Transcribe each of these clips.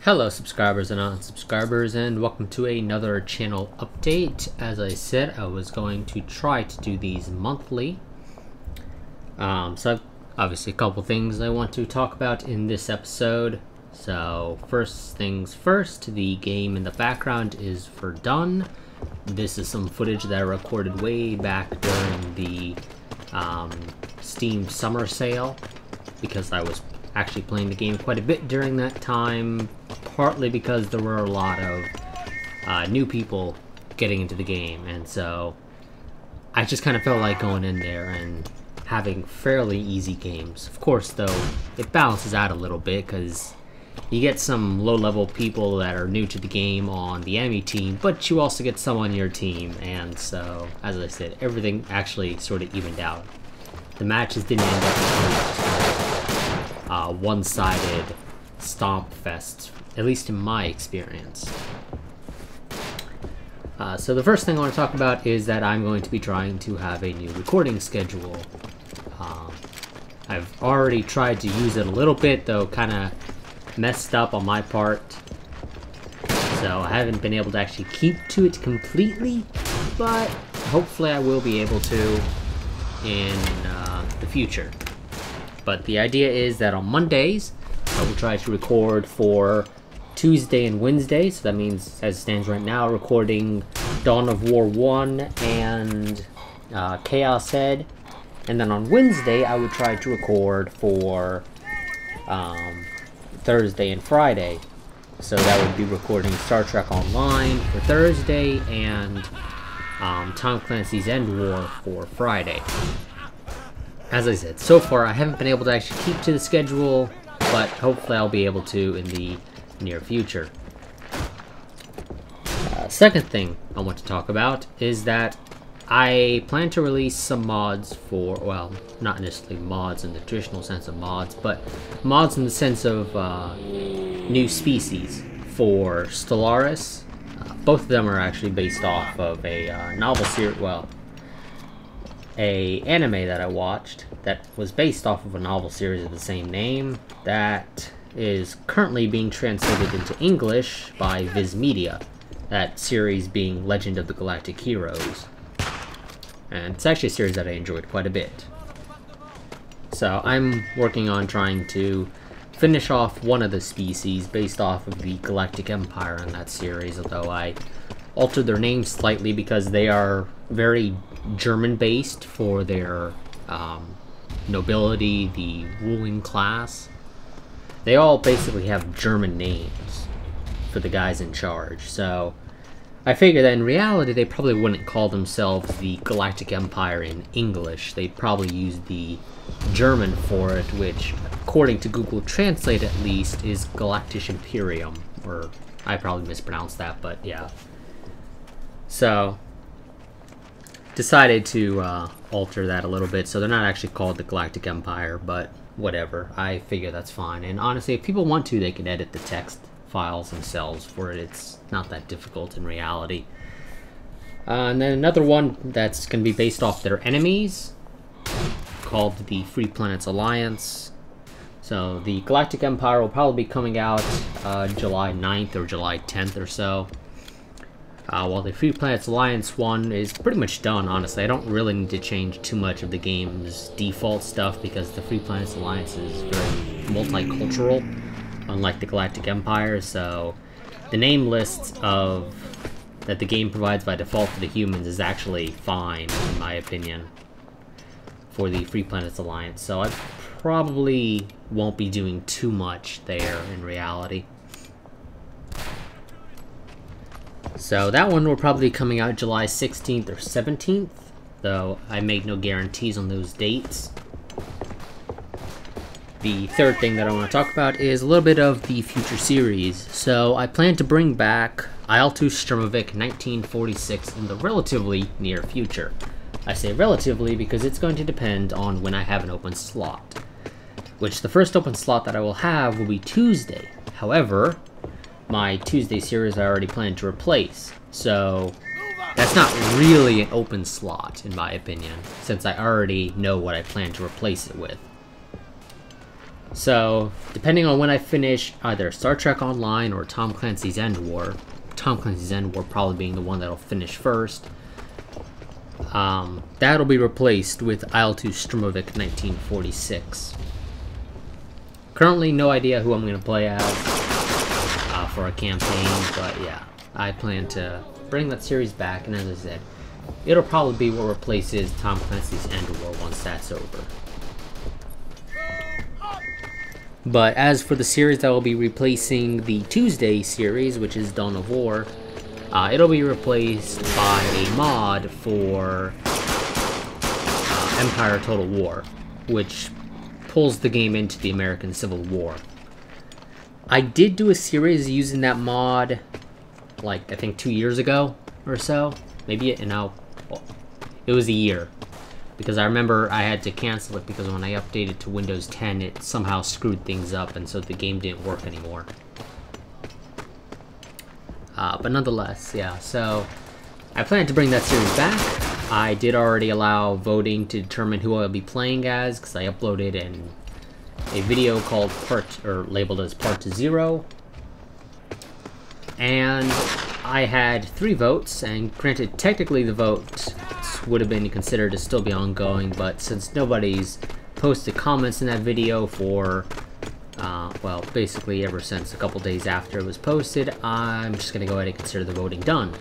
Hello subscribers and unsubscribers, and welcome to another channel update. As I said, I was going to try to do these monthly. So obviously a couple things I want to talk about in this episode. So first things first, the game in the background is Verdun. This is some footage that I recorded way back during the Steam summer sale, because I was actually playing the game quite a bit during that time, partly because there were a lot of new people getting into the game, and so I just kind of felt like going in there and having fairly easy games. Of course, though, it balances out a little bit because you get some low-level people that are new to the game on the enemy team, but you also get some on your team, and so, as I said, everything actually sort of evened out. The matches didn't end up one-sided stomp fest, at least in my experience. So the first thing I want to talk about is that I'm going to be trying to have a new recording schedule. I've already tried to use it a little bit, though kind of messed up on my part, so I haven't been able to actually keep to it completely, but hopefully I will be able to in the future. But the idea is that on Mondays, I will try to record for Tuesday and Wednesday. So that means, as it stands right now, recording Dawn of War 1 and Chaos Head. And then on Wednesday, I would try to record for Thursday and Friday. So that would be recording Star Trek Online for Thursday and Tom Clancy's End War for Friday. As I said, so far I haven't been able to actually keep to the schedule, but hopefully I'll be able to in the near future. Second thing I want to talk about is that I plan to release some mods for, well, not necessarily mods in the traditional sense of mods, but mods in the sense of new species for Stellaris. Both of them are actually based off of a novel series, well, a anime that I watched that was based off of a novel series of the same name that is currently being translated into English by Viz Media, that series being Legend of the Galactic Heroes. And it's actually a series that I enjoyed quite a bit. So I'm working on trying to finish off one of the species based off of the Galactic Empire in that series, although I altered their names slightly because they are very German-based for their nobility, the ruling class. They all basically have German names for the guys in charge, so I figure that in reality they probably wouldn't call themselves the Galactic Empire in English. They'd probably use the German for it, which, according to Google Translate at least, is Galactic Imperium, or I probably mispronounced that, but yeah. So decided to alter that a little bit, so they're not actually called the Galactic Empire, but whatever, I figure that's fine. And honestly, if people want to, they can edit the text files themselves for it. It's not that difficult in reality. And then another one that's going to be based off their enemies, called the Free Planets Alliance. So the Galactic Empire will probably be coming out July 9th or July 10th or so. While the Free Planets Alliance one is pretty much done, honestly. I don't really need to change too much of the game's default stuff because the Free Planets Alliance is very multicultural, unlike the Galactic Empire, so the name list that the game provides by default for the humans is actually fine, in my opinion, for the Free Planets Alliance, so I probably won't be doing too much there in reality. So that one will probably be coming out July 16th or 17th, though I make no guarantees on those dates. The third thing that I want to talk about is a little bit of the future series. So I plan to bring back Isle2 Sturmovik 1946 in the relatively near future. I say relatively because it's going to depend on when I have an open slot, which the first open slot that I will have will be Tuesday. However, my Tuesday series I already plan to replace, so that's not really an open slot in my opinion, since I already know what I plan to replace it with. So, depending on when I finish either Star Trek Online or Tom Clancy's End War, Tom Clancy's End War probably being the one that'll finish first, that'll be replaced with IL-2 Sturmovik 1946. Currently, no idea who I'm going to play as for a campaign, but yeah, I plan to bring that series back, and as I said, it'll probably be what replaces Tom Clancy's End War once that's over. But as for the series that will be replacing the Tuesday series, which is Dawn of War, it'll be replaced by a mod for Empire Total War, which pulls the game into the American Civil War. I did do a series using that mod, like, I think 2 years ago or so. Maybe it was a year. Because I remember I had to cancel it because when I updated to Windows 10, it somehow screwed things up, and so the game didn't work anymore. But nonetheless, yeah, so I plan to bring that series back. I did already allow voting to determine who I'll be playing as, because I uploaded a video called labeled as Part 0. And I had 3 votes, and granted, technically the vote would have been considered to still be ongoing, but since nobody's posted comments in that video for, well, basically ever since a couple days after it was posted, I'm just going to go ahead and consider the voting done.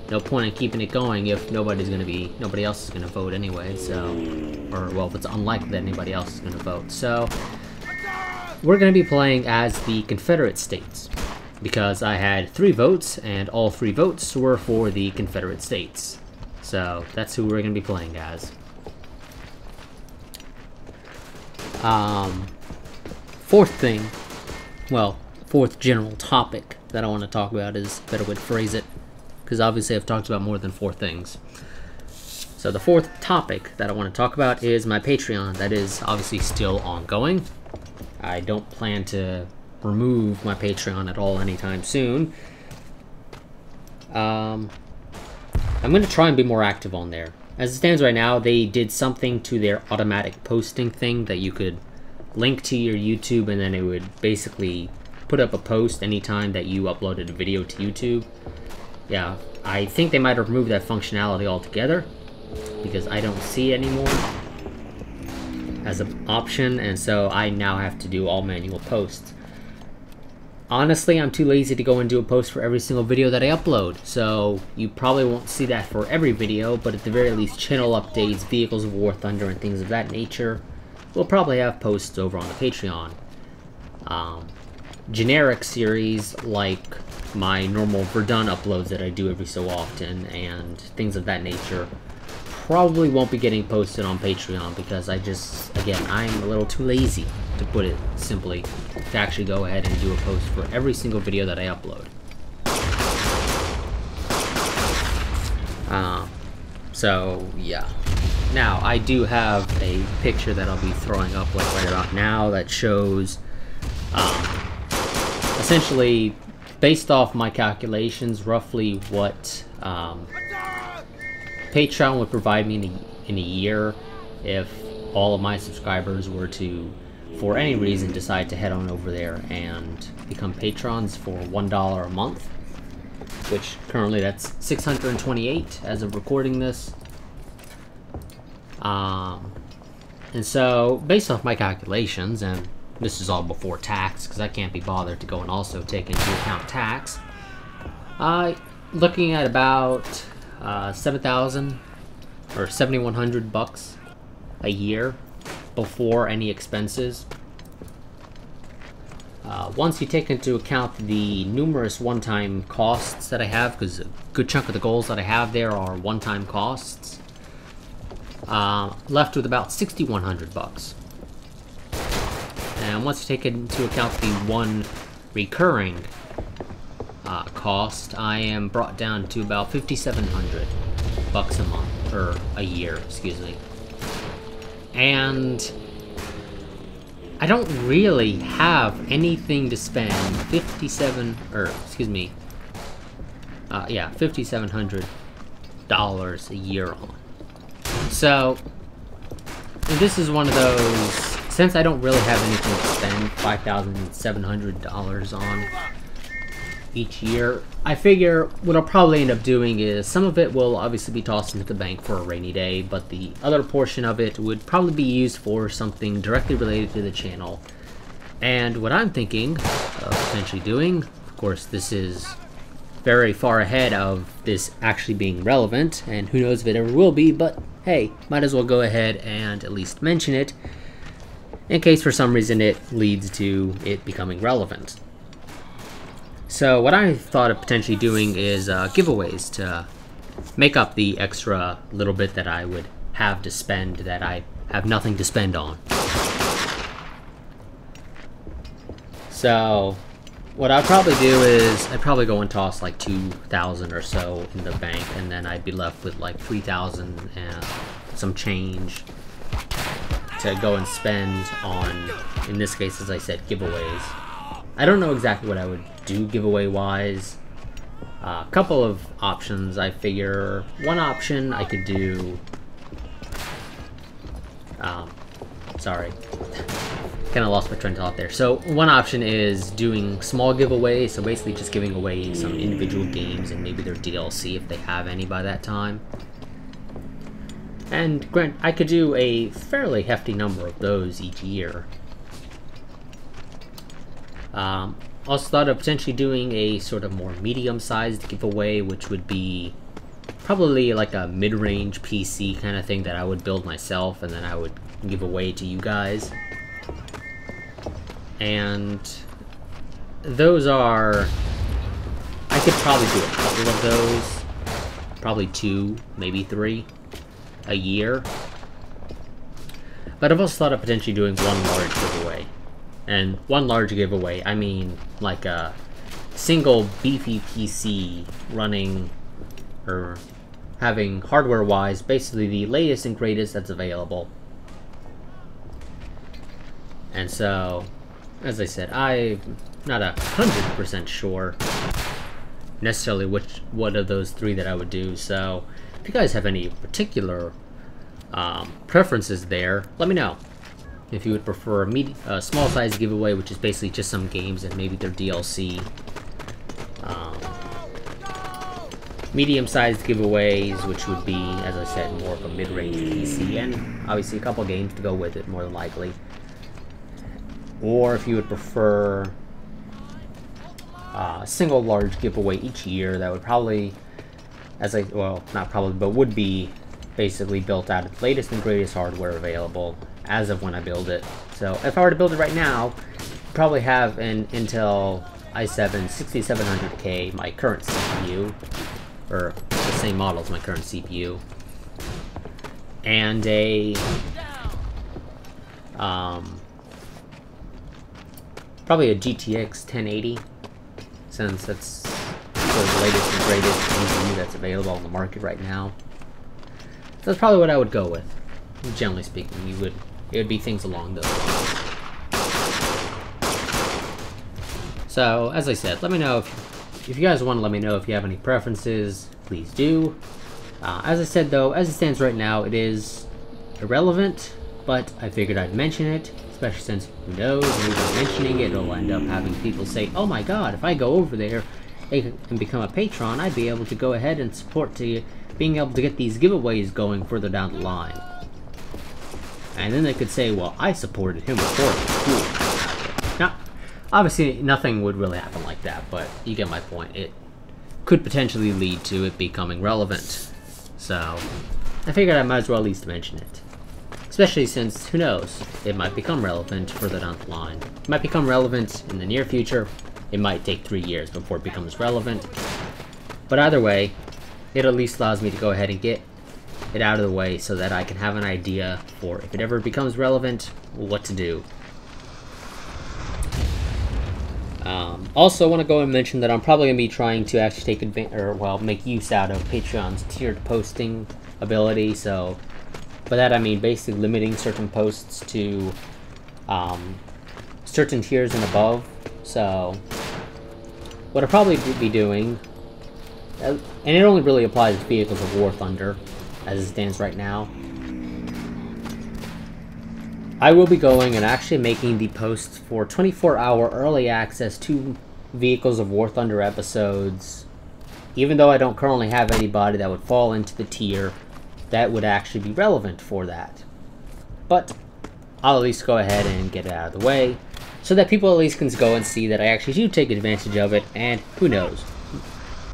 No point in keeping it going if nobody else is going to vote anyway, so, or, well, if it's unlikely that anybody else is going to vote. So, we're going to be playing as the Confederate States, because I had 3 votes, and all 3 votes were for the Confederate States. So, that's who we're going to be playing as. Fourth general topic that I want to talk about is a better way to phrase it, because obviously I've talked about more than 4 things. So the 4th topic that I want to talk about is my Patreon. That is obviously still ongoing. I don't plan to remove my Patreon at all anytime soon. I'm going to try and be more active on there. As it stands right now, they did something to their automatic posting thing that you could link to your YouTube, and then it would basically put up a post anytime that you uploaded a video to YouTube. Yeah, I think they might have removed that functionality altogether, because I don't see it anymore as an option, and so I now have to do all manual posts. Honestly, I'm too lazy to go and do a post for every single video that I upload, so you probably won't see that for every video, but at the very least, channel updates, Vehicles of War Thunder, and things of that nature will probably have posts over on the Patreon. Generic series, like my normal Verdun uploads that I do every so often, and things of that nature, probably won't be getting posted on Patreon, because again, I'm a little too lazy, to put it simply, to actually go ahead and do a post for every single video that I upload. So, yeah. Now, I do have a picture that I'll be throwing up like right about now that shows, essentially, based off my calculations, roughly what Patreon would provide me in a year if all of my subscribers were to, for any reason, decide to head on over there and become patrons for $1 a month, which currently that's $628 as of recording this. And so, based off my calculations, and this is all before tax, because I can't be bothered to go and also take into account tax, looking at about $7,000 or $7,100 a year before any expenses. Once you take into account the numerous one-time costs that I have, because a good chunk of the goals that I have there are one-time costs, left with about $6,100. And once you take into account the one recurring cost, I am brought down to about $5,700 a month, or a year, excuse me. And I don't really have anything to spend $5,700 a year on. So this is one of those since I don't really have anything to spend $5,700 on each year, I figure what I'll probably end up doing is some of it will obviously be tossed into the bank for a rainy day, but the other portion of it would probably be used for something directly related to the channel. And what I'm thinking of potentially doing, of course this is very far ahead of this actually being relevant, and who knows if it ever will be, but hey, might as well go ahead and at least mention it in case for some reason it leads to it becoming relevant. So what I thought of potentially doing is giveaways to make up the extra little bit that I would have to spend that I have nothing to spend on. So what I'd probably do is I'd probably go and toss like 2,000 or so in the bank, and then I'd be left with like 3,000 and some change to go and spend on, in this case, as I said, giveaways. I don't know exactly what I would do giveaway wise. A couple of options. I figure one option I could do, sorry, kind of lost my train of thought there. So one option is doing small giveaways, so basically just giving away some individual games and maybe their DLC if they have any by that time. And grant, I could do a fairly hefty number of those each year. Also thought of potentially doing a sort of more medium-sized giveaway, which would be probably like a mid-range PC kind of thing that I would build myself and then I would give away to you guys. And those are, I could probably do a couple of those, probably 2, maybe 3 a year. But I've also thought of potentially doing one large giveaway. And one large giveaway, I mean like a single beefy PC running, or having hardware-wise basically the latest and greatest that's available. And so, as I said, I'm not 100% sure necessarily which one of those 3 that I would do. So if you guys have any particular preferences there, let me know. If you would prefer a small size giveaway, which is basically just some games and maybe their DLC. Medium-sized giveaways, which would be, as I said, more of a mid-range PC, and obviously a couple games to go with it, more than likely. Or if you would prefer a single large giveaway each year, that would probably, well, not probably, but would be basically built out of the latest and greatest hardware available as of when I build it. So if I were to build it right now, probably have an Intel i7 6700K, my current CPU, or the same model as my current CPU, and a probably a GTX 1080, since that's the latest and greatest GPU that's available on the market right now. So that's probably what I would go with. Generally speaking, it would be things along those lines. So, as I said, let me know if you guys want to let me know if you have any preferences, please do. As I said though, as it stands right now, it is irrelevant, but I figured I'd mention it, especially since, who knows, maybe by mentioning it, it'll end up having people say, oh my god, if I go over there and become a patron, I'd be able to go ahead and support to being able to get these giveaways going further down the line. And then they could say, well, I supported him before. Cool. Now, obviously, nothing would really happen like that, but you get my point. It could potentially lead to it becoming relevant. So, I figured I might as well at least mention it. Especially since, who knows, it might become relevant further down the line. It might become relevant in the near future. It might take 3 years before it becomes relevant. But either way, it at least allows me to go ahead and get it out of the way so that I can have an idea for, if it ever becomes relevant, what to do. Also want to go and mention that I'm probably going to be trying to actually take advantage, or well, make use out of Patreon's tiered posting ability. So by that I mean basically limiting certain posts to certain tiers and above. So what I'll probably be doing, and it only really applies to Vehicles of War Thunder as it stands right now, I will be going and actually making the posts for 24-hour early access to Vehicles of War Thunder episodes. Even though I don't currently have anybody that would fall into the tier that would actually be relevant for that. But I'll at least go ahead and get it out of the way, so that people at least can go and see that I actually do take advantage of it, and who knows,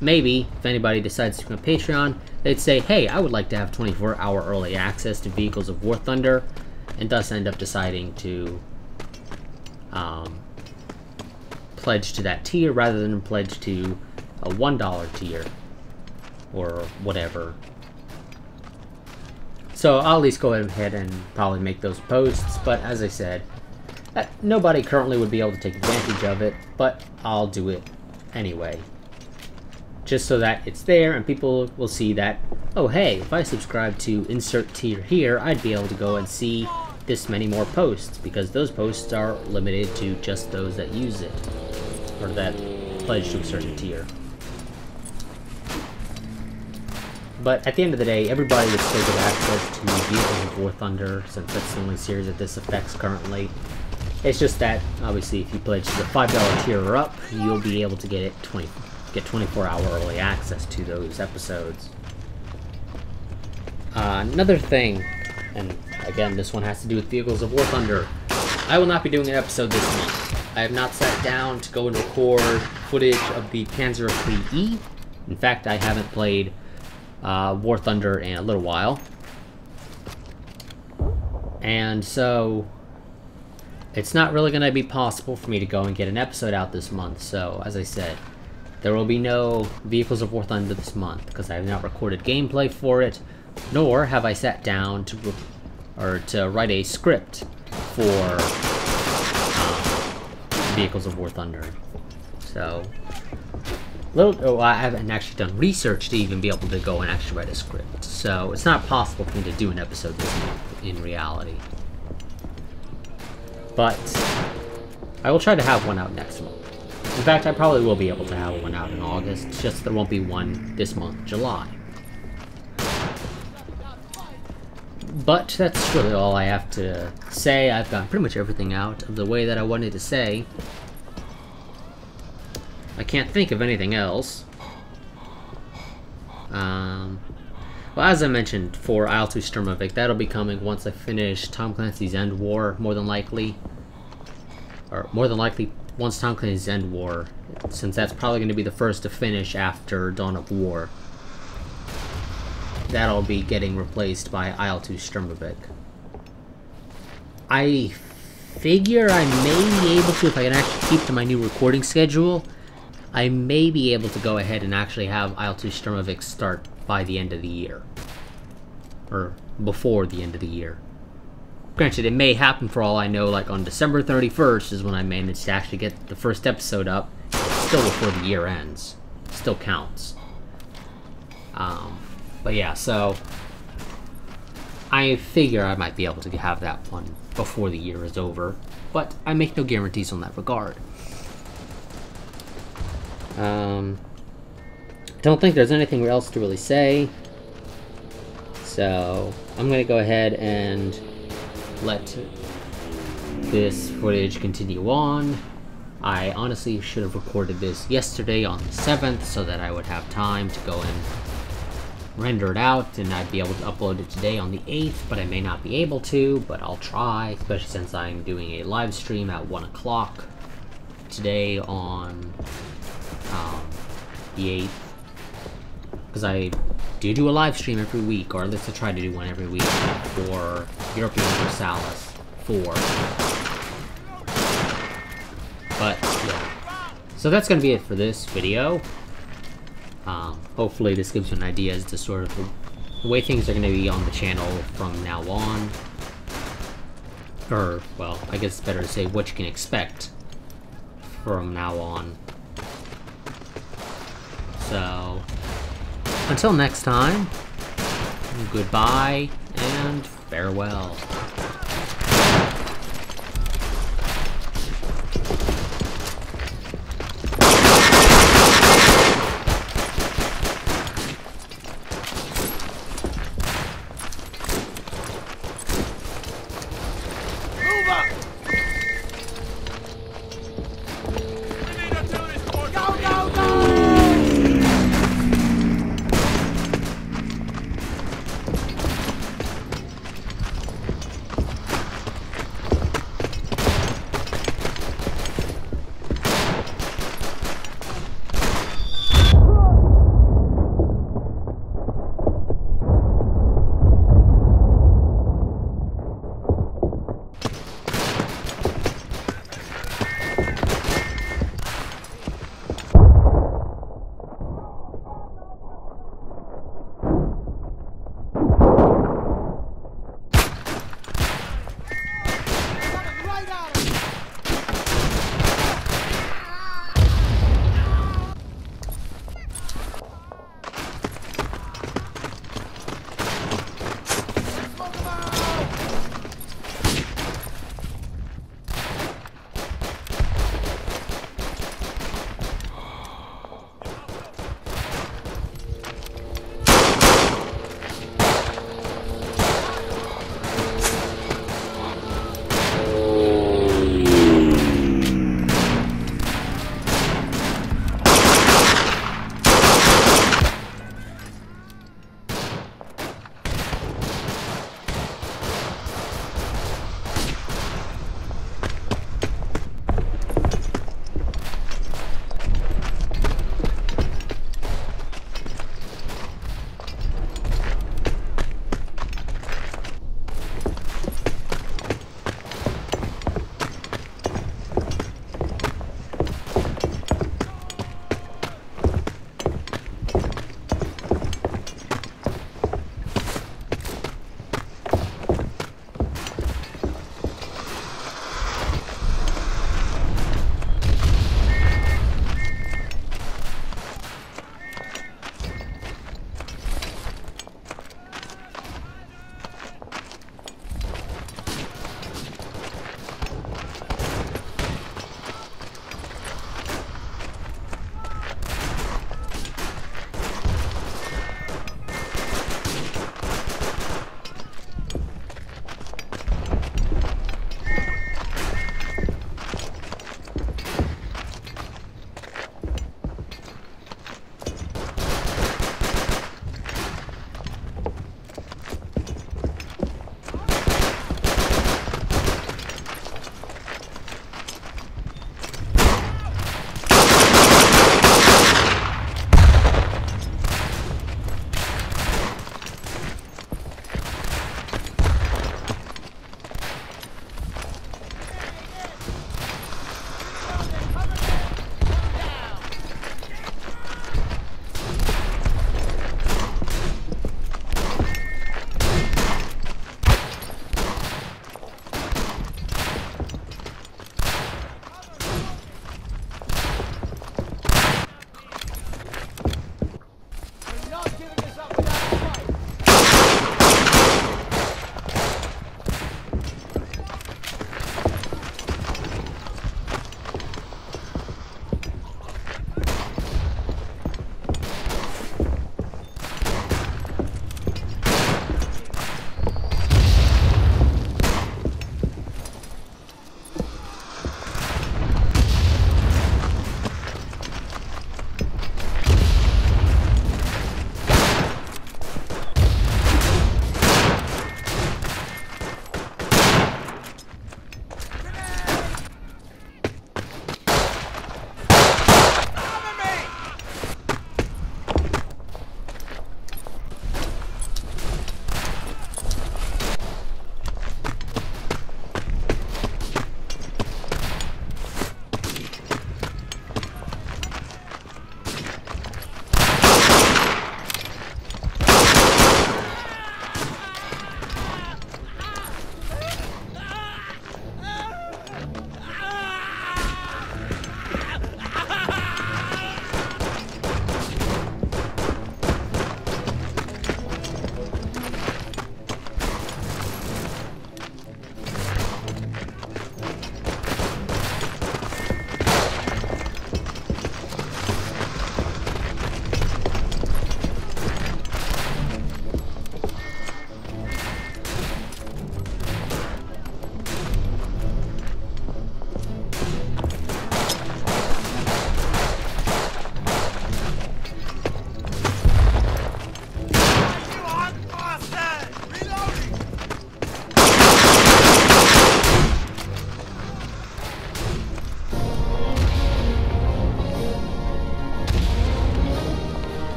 maybe if anybody decides to become a Patreon, they'd say, hey, I would like to have 24-hour early access to Vehicles of War Thunder, and thus end up deciding to pledge to that tier rather than pledge to a $1 tier or whatever. So I'll at least go ahead and probably make those posts, but as I said, nobody currently would be able to take advantage of it, but I'll do it anyway. Just so that it's there and people will see that, oh hey, if I subscribe to insert tier here, I'd be able to go and see this many more posts, because those posts are limited to just those that use it, or that pledge to a certain tier. But at the end of the day, everybody would still get access to Vehicles of War Thunder, since that's the only series that this affects currently. It's just that, obviously, if you pledge to the $5 tier or up, you'll be able to get 24-hour early access to those episodes. Another thing, and again, this one has to do with Vehicles of War Thunder. I will not be doing an episode this month. I have not sat down to go and record footage of the Panzer III-E. In fact, I haven't played War Thunder in a little while. And so it's not really going to be possible for me to go and get an episode out this month. So, as I said, there will be no Vehicles of War Thunder this month, because I have not recorded gameplay for it, nor have I sat down to write a script for Vehicles of War Thunder. So, I haven't actually done research to even be able to go and actually write a script. So, it's not possible for me to do an episode this month in reality. But I will try to have one out next month. In fact, I probably will be able to have one out in August, it's just there won't be one this month, July. But that's really all I have to say. I've got pretty much everything out of the way that I wanted to say. I can't think of anything else. Well, as I mentioned, for Isle 2 Sturmovik, that'll be coming once I finish Tom Clancy's End War, more than likely. Or, more than likely, once Tom Clancy's End War, since that's probably going to be the first to finish after Dawn of War. That'll be getting replaced by Isle 2 Sturmovik. I figure I may be able to, if I can actually keep to my new recording schedule, I may be able to go ahead and actually have Isle 2 Sturmovik start by the end of the year. Or before the end of the year. Granted, it may happen for all I know, like on December 31st is when I managed to actually get the first episode up. Still before the year ends. Still counts. But yeah, so I figure I might be able to have that one before the year is over, but I make no guarantees on that regard. Don't think there's anything else to really say, so I'm gonna go ahead and let this footage continue on. I honestly should have recorded this yesterday on the 7th so that I would have time to go and render it out, and I'd be able to upload it today on the 8th, but I may not be able to, but I'll try, especially since I'm doing a live stream at 1 o'clock today on the 8th, because I do a live stream every week, or at least I try to do one every week for European Universalis 4. But, yeah. So that's going to be it for this video. Hopefully this gives you an idea as to sort of the way things are going to be on the channel from now on. Or, well, I guess it's better to say what you can expect from now on. So, until next time, goodbye and farewell.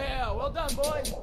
Yeah, well done, boys.